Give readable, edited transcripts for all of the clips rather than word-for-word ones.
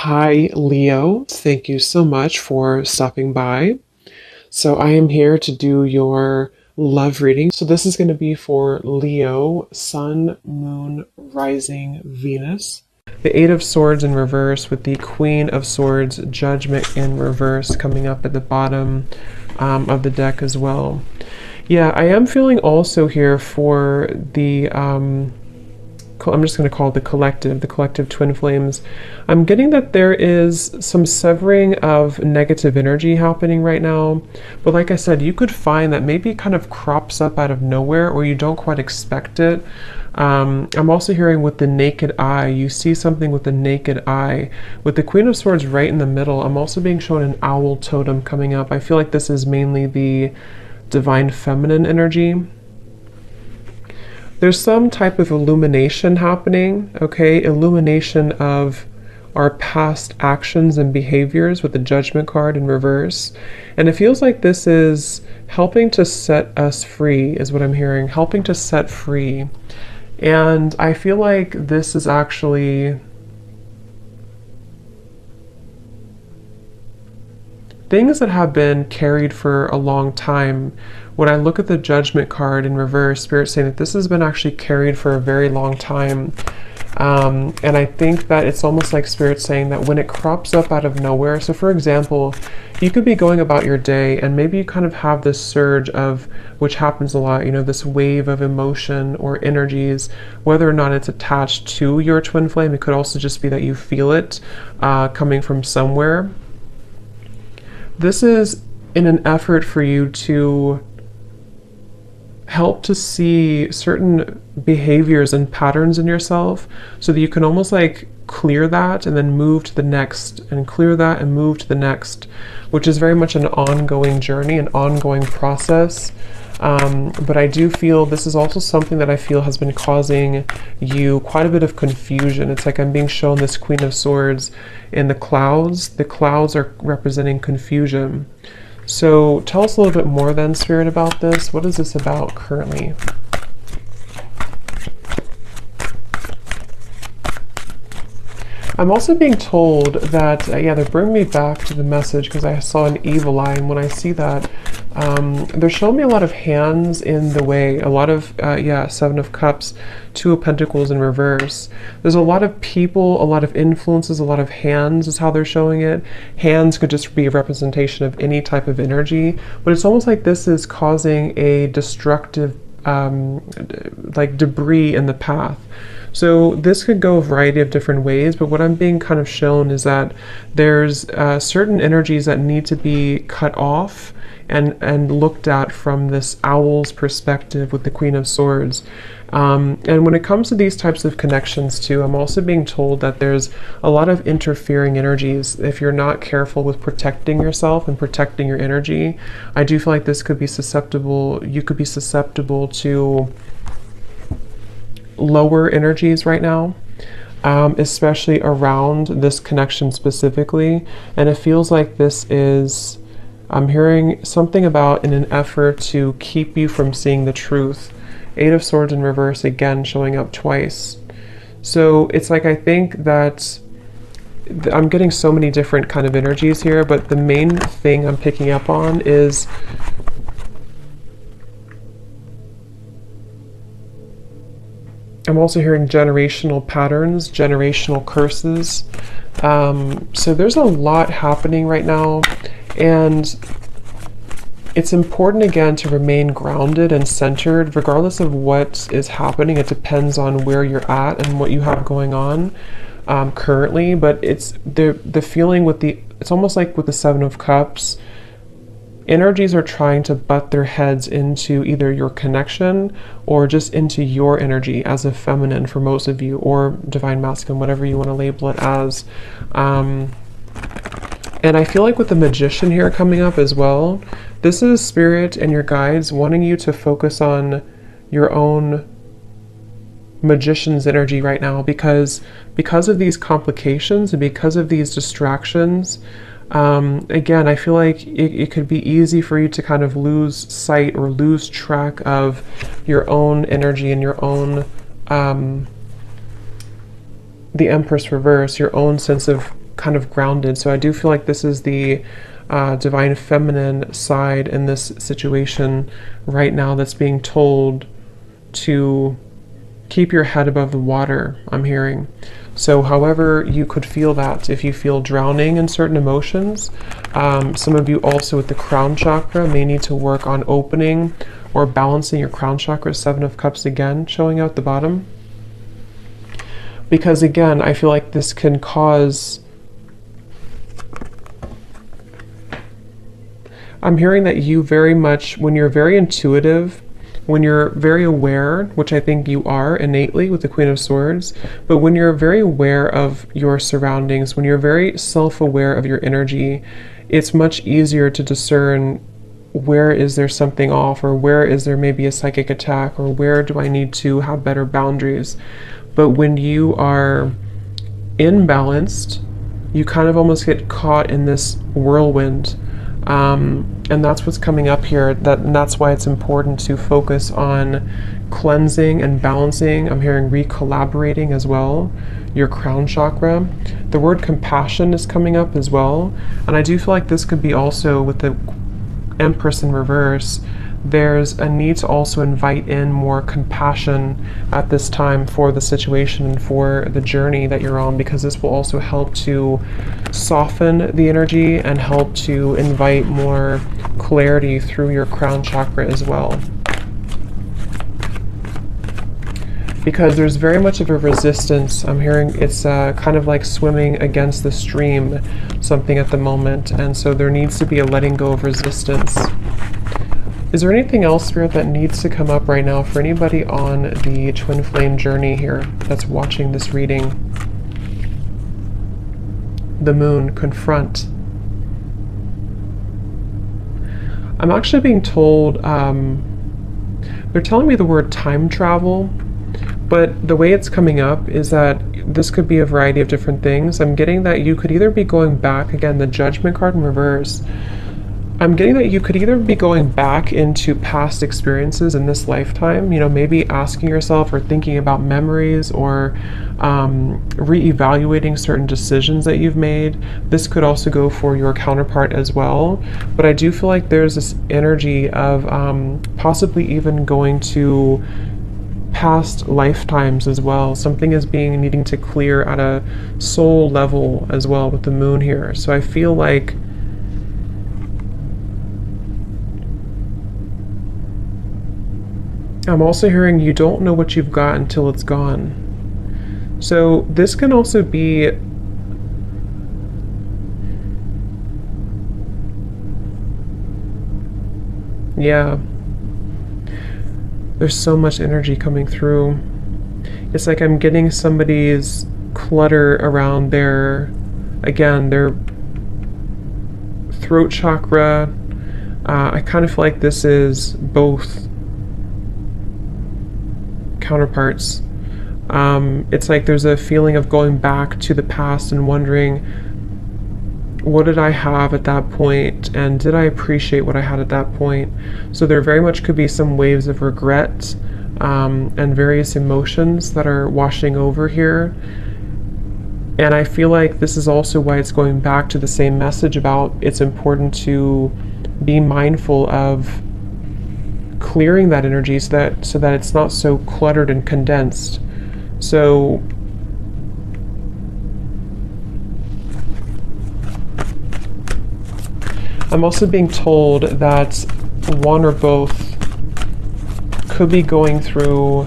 Hi, Leo. Thank you so much for stopping by. So, I am here to do your love reading. So, this is going to be for Leo, Sun, Moon, Rising, Venus. The Eight of Swords in reverse with the Queen of Swords, Judgment in reverse coming up at the bottom of the deck as well. Yeah, I am feeling also here for the I'm just going to call it the collective twin flames. I'm getting that there is some severing of negative energy happening right now. But like I said, you could find that maybe it kind of crops up out of nowhere or you don't quite expect it. I'm also hearing with the naked eye, you see something with the naked eye. With the Queen of Swords right in the middle, I'm also being shown an owl totem coming up. I feel like this is mainly the divine feminine energy. There's some type of illumination happening, okay? Illumination of our past actions and behaviors with the Judgment card in reverse. And it feels like this is helping to set us free, is what I'm hearing, helping to set free. And I feel like this is actually things that have been carried for a long time. When I look at the Judgment card in reverse, Spirit's saying that this has been actually carried for a very long time. And I think that it's almost like Spirit saying that when it crops up out of nowhere, so for example, you could be going about your day and maybe you kind of have this surge of, which happens a lot, this wave of emotion or energies, whether or not it's attached to your twin flame. It could also just be that you feel it coming from somewhere. This is in an effort for you to help to see certain behaviors and patterns in yourself so that you can almost like clear that and then move to the next and clear that and move to the next, which is very much an ongoing journey, an ongoing process. But I do feel this is also something that I feel has been causing you quite a bit of confusion. It's like I'm being shown this Queen of Swords in the clouds. The clouds are representing confusion. So tell us a little bit more then, Spirit, about this. What is this about currently? I'm also being told that, yeah, they're bringing me back to the message because I saw an evil eye, and when I see that, they're showing me a lot of hands in the way, a lot of, Seven of Cups, Two of Pentacles in reverse. There's a lot of people, a lot of influences, a lot of hands is how they're showing it. Hands could just be a representation of any type of energy, but it's almost like this is causing a destructive, like debris in the path. So this could go a variety of different ways, but what I'm being kind of shown is that there's certain energies that need to be cut off and looked at from this owl's perspective with the Queen of Swords. And when it comes to these types of connections too, I'm also being told that there's a lot of interfering energies. If you're not careful with protecting yourself and protecting your energy, I do feel like this could be susceptible, you could be susceptible to lower energies right now, especially around this connection specifically. And it feels like this is, I'm hearing something about in an effort to keep you from seeing the truth. Eight of Swords in reverse again showing up twice. So it's like I think that I'm getting so many different kind of energies here, but the main thing I'm picking up on is I'm also hearing generational patterns, generational curses. So there's a lot happening right now, and it's important again to remain grounded and centered regardless of what is happening. It depends on where you're at and what you have going on currently, but it's the feeling with it's almost like with the Seven of Cups, energies are trying to butt their heads into either your connection or just into your energy as a feminine for most of you, or divine masculine, whatever you want to label it as. And I feel like with the Magician here coming up as well, this is Spirit and your guides wanting you to focus on your own Magician's energy right now, because of these complications and because of these distractions. Again, I feel like it could be easy for you to kind of lose sight or lose track of your own energy and your own, the Empress reverse, your own sense of kind of grounded. So I do feel like this is the divine feminine side in this situation right now that's being told to keep your head above the water, I'm hearing. So however you could feel that, if you feel drowning in certain emotions, some of you also with the crown chakra may need to work on opening or balancing your crown chakra. Seven of Cups again showing out the bottom. Because again, I feel like this can cause... I'm hearing that you very much, when you're very intuitive, when you're very aware, which I think you are innately with the Queen of Swords, but when you're very aware of your surroundings, when you're very self-aware of your energy, it's much easier to discern where is there something off, or where is there maybe a psychic attack, or where do I need to have better boundaries. But when you are imbalanced, you kind of almost get caught in this whirlwind. And that's what's coming up here, and that's why it's important to focus on cleansing and balancing. I'm hearing recollaborating as well, your crown chakra. The word compassion is coming up as well, and I do feel like this could be also with the Empress in reverse. There's a need to also invite in more compassion at this time for the situation and for the journey that you're on, because this will also help to soften the energy and help to invite more clarity through your crown chakra as well. Because there's very much of a resistance. I'm hearing it's kind of like swimming against the stream, something at the moment, and so there needs to be a letting go of resistance. Is there anything else, Spirit, that needs to come up right now for anybody on the twin flame journey here that's watching this reading? The moon, confront. I'm actually being told, they're telling me the word time travel, but the way it's coming up is that this could be a variety of different things. I'm getting that you could either be going back, again, the Judgment card in reverse. I'm getting that you could either be going back into past experiences in this lifetime, you know, maybe asking yourself or thinking about memories, or re-evaluating certain decisions that you've made. This could also go for your counterpart as well. But I do feel like there's this energy of possibly even going to past lifetimes as well. Something is needing to clear at a soul level as well with the moon here. So I feel like I'm also hearing you don't know what you've got until it's gone. So this can also be yeah. There's so much energy coming through. It's like I'm getting somebody's clutter around their throat chakra. I kind of feel like this is both counterparts. It's like there's a feeling of going back to the past and wondering, what did I have at that point, and did I appreciate what I had at that point? So there very much could be some waves of regret and various emotions that are washing over here. And I feel like this is also why it's going back to the same message about it's important to be mindful of clearing that energy so that it's not so cluttered and condensed. So I'm also being told that one or both could be going through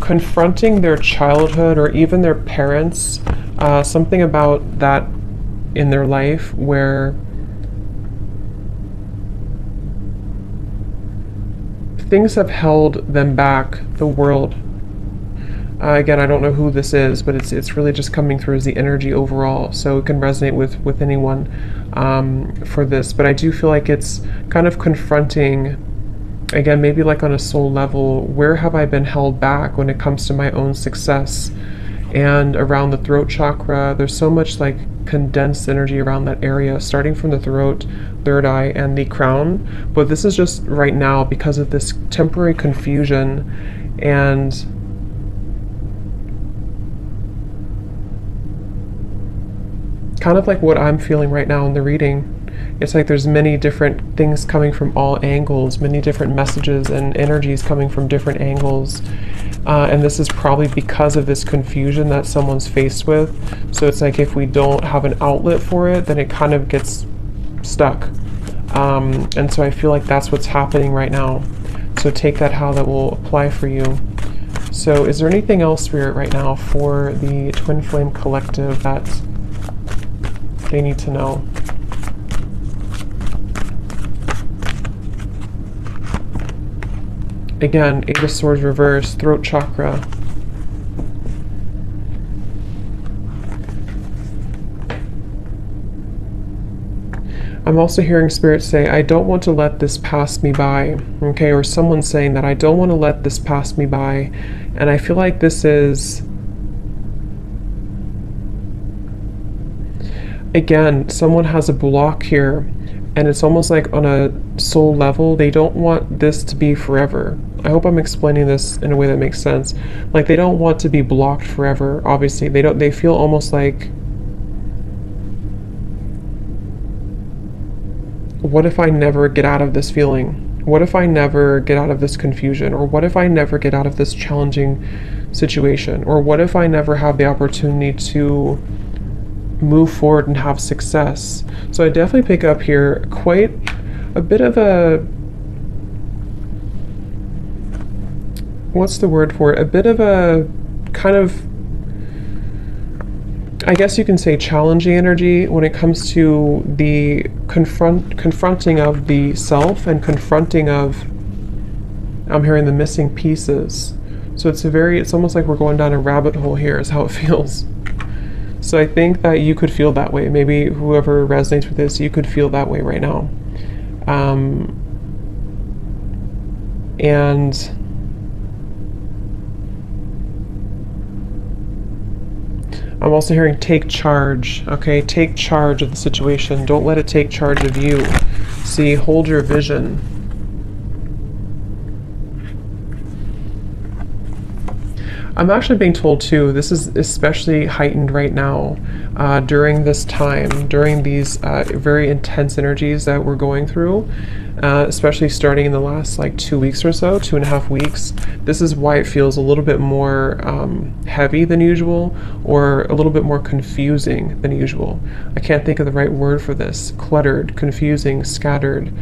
confronting their childhood or even their parents, something about that in their life where things have held them back, the world. Again, I don't know who this is, but it's really just coming through as the energy overall, so it can resonate with anyone for this. But I do feel like it's kind of confronting, again, maybe like on a soul level, where have I been held back when it comes to my own success? And around the throat chakra, there's so much like condensed energy around that area, starting from the throat, third eye, and the crown. But this is just right now because of this temporary confusion, and kind of like what I'm feeling right now in the reading. It's like there's many different things coming from all angles, many different messages and energies coming from different angles. And this is probably because of this confusion that someone's faced with. So it's like if we don't have an outlet for it, then it kind of gets stuck. And so I feel like that's what's happening right now. So take that how that will apply for you. So is there anything else, Spirit, right now for the Twin Flame Collective that they need to know? Again, Eight of Swords reverse, throat chakra. I'm also hearing Spirit say, I don't want to let this pass me by. Okay, or someone's saying that I don't want to let this pass me by. And I feel like this is, again, someone has a block here. And it's almost like on a soul level, they don't want this to be forever. I hope I'm explaining this in a way that makes sense. Like they don't want to be blocked forever. Obviously, they feel almost like, what if I never get out of this feeling? What if I never get out of this confusion? Or what if I never get out of this challenging situation? Or what if I never have the opportunity to move forward and have success? So I definitely pick up here quite a bit of a, what's the word for it? A bit of a kind of, I guess you can say challenging energy when it comes to the confronting of the self and confronting of, I'm hearing the missing pieces. So it's almost like we're going down a rabbit hole here is how it feels. So I think that you could feel that way. Maybe whoever resonates with this, you could feel that way right now. And I'm also hearing take charge, okay? Take charge of the situation. Don't let it take charge of you. See, hold your vision. I'm actually being told too, this is especially heightened right now during this time, during these very intense energies that we're going through, especially starting in the last like 2 weeks or so, 2.5 weeks. This is why it feels a little bit more heavy than usual, or a little bit more confusing than usual. I can't think of the right word for this. Cluttered, confusing, scattered.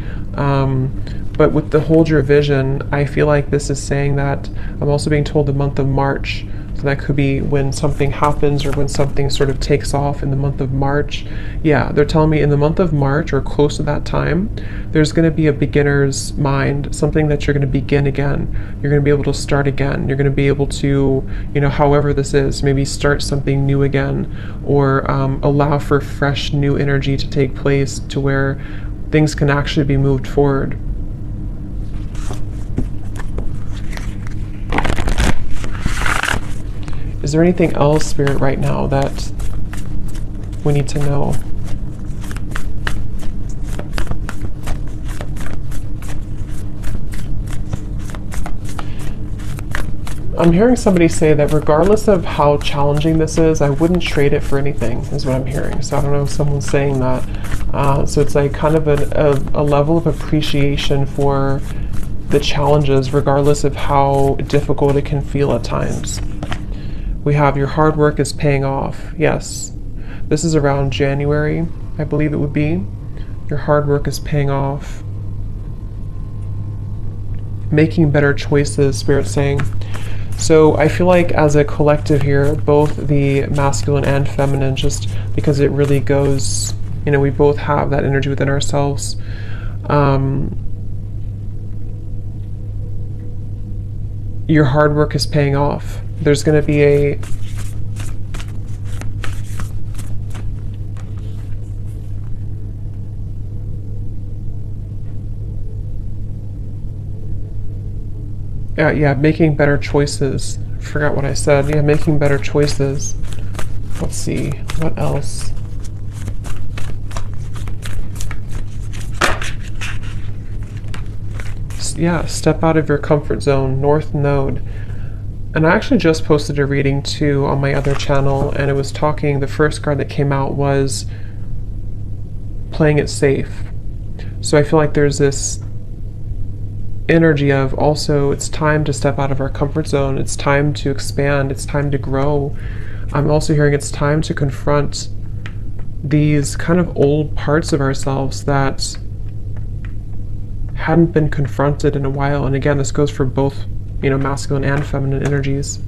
But with the hold your vision, I feel like this is saying that I'm also being told the month of March. So that could be when something happens or when something sort of takes off in the month of March. Yeah, they're telling me in the month of March or close to that time, there's going to be a beginner's mind, something that you're going to begin again. You're going to be able to start again. You're going to be able to, you know, however this is, maybe start something new again, or allow for fresh new energy to take place to where things can actually be moved forward. Is there anything else, Spirit, right now that we need to know? I'm hearing somebody say that regardless of how challenging this is, I wouldn't trade it for anything, is what I'm hearing. So I don't know if someone's saying that. So it's like kind of a level of appreciation for the challenges, regardless of how difficult it can feel at times. We have your hard work is paying off. Yes, this is around January, I believe it would be. Your hard work is paying off. Making better choices, Spirit's saying. So I feel like as a collective here, both the masculine and feminine, just because it really goes, you know, we both have that energy within ourselves. Your hard work is paying off. There's going to be a making better choices. Forgot what I said. Yeah, making better choices. Let's see, what else? Yeah, step out of your comfort zone. North Node. And I actually just posted a reading too on my other channel, and it was talking, the first card that came out was playing it safe. So I feel like there's this energy of also it's time to step out of our comfort zone, it's time to expand, it's time to grow. I'm also hearing it's time to confront these kind of old parts of ourselves that hadn't been confronted in a while. And again, this goes for both, masculine and feminine energies.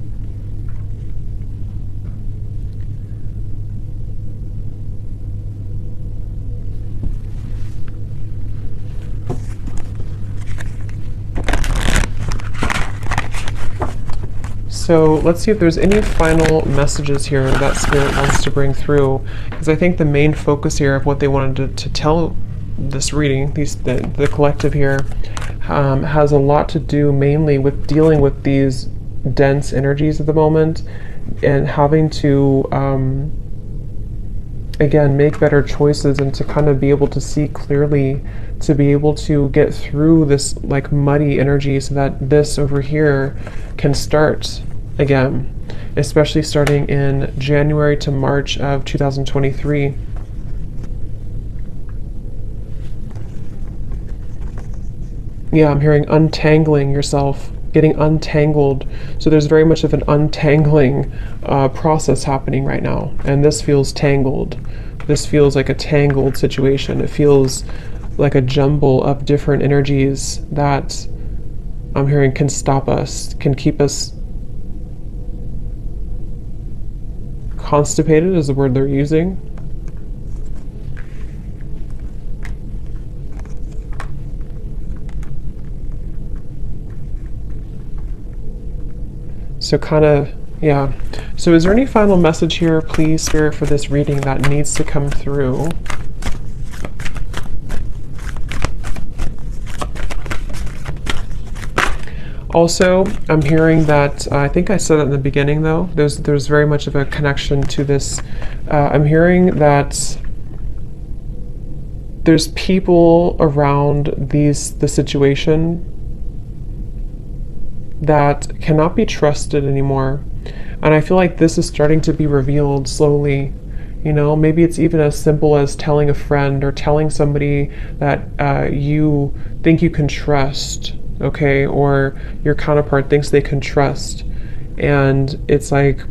So let's see if there's any final messages here that Spirit wants to bring through, because I think the main focus here of what they wanted to tell this reading, the collective here, has a lot to do mainly with dealing with these dense energies at the moment and having to, again, make better choices and to kind of be able to see clearly, to be able to get through this like muddy energy so that this over here can start again, especially starting in January to March of 2023. Yeah, I'm hearing untangling yourself, getting untangled. So there's very much of an untangling process happening right now. And this feels tangled. This feels like a tangled situation. It feels like a jumble of different energies that I'm hearing can stop us, can keep us constipated is the word they're using. So kind of, yeah. So is there any final message here, please, Spirit, for this reading that needs to come through? Also, I'm hearing that, I think I said it in the beginning though, there's very much of a connection to this. I'm hearing that there's people around the situation that cannot be trusted anymore. And I feel like this is starting to be revealed slowly. Maybe it's even as simple as telling a friend or telling somebody that you think you can trust, okay, or your counterpart thinks they can trust. And it's like,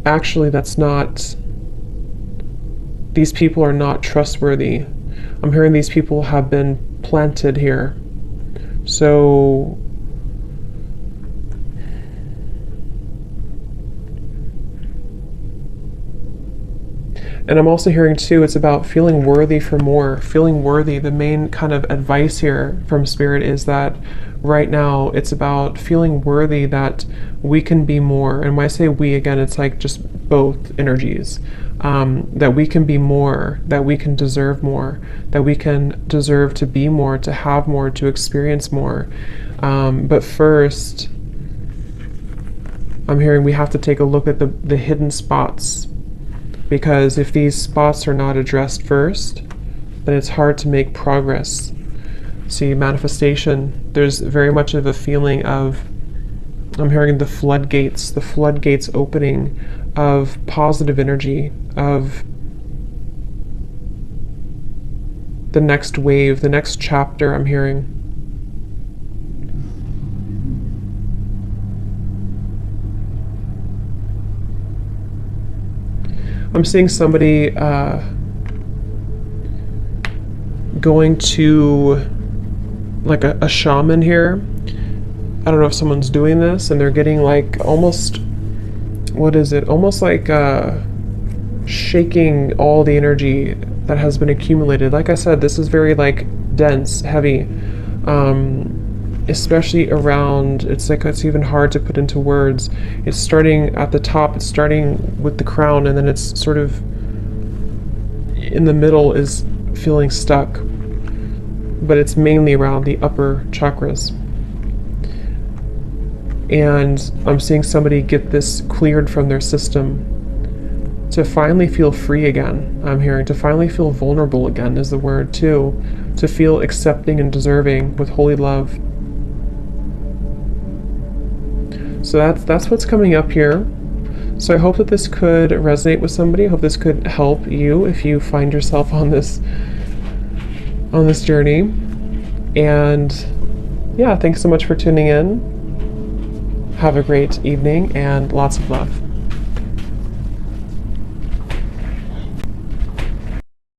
actually, that's not, these people are not trustworthy. I'm hearing these people have been planted here. So and I'm also hearing too, it's about feeling worthy for more, feeling worthy. The main kind of advice here from Spirit is that right now it's about feeling worthy that we can be more. And when I say we, again, it's like just both energies. That we can be more, that we can deserve more, that we can deserve to be more, to have more, to experience more. But first, I'm hearing we have to take a look at the hidden spots, because if these spots are not addressed first, then it's hard to make progress. See, manifestation, there's very much of a feeling of, I'm hearing the floodgates opening of positive energy, of the next wave, the next chapter. I'm hearing. I'm seeing somebody going to like a shaman here. I don't know if someone's doing this and they're getting like almost, what is it? Almost like shaking all the energy that has been accumulated. Like I said, this is very like dense, heavy, especially around, it's like it's even hard to put into words. It's starting at the top, it's starting with the crown, and then it's sort of in the middle is feeling stuck, but it's mainly around the upper chakras. And I'm seeing somebody get this cleared from their system to finally feel free again. I'm hearing to finally feel vulnerable again is the word too, to feel accepting and deserving with holy love. So that's what's coming up here. So I hope that this could resonate with somebody. I hope this could help you if you find yourself on this journey. And yeah, thanks so much for tuning in. Have a great evening and lots of love.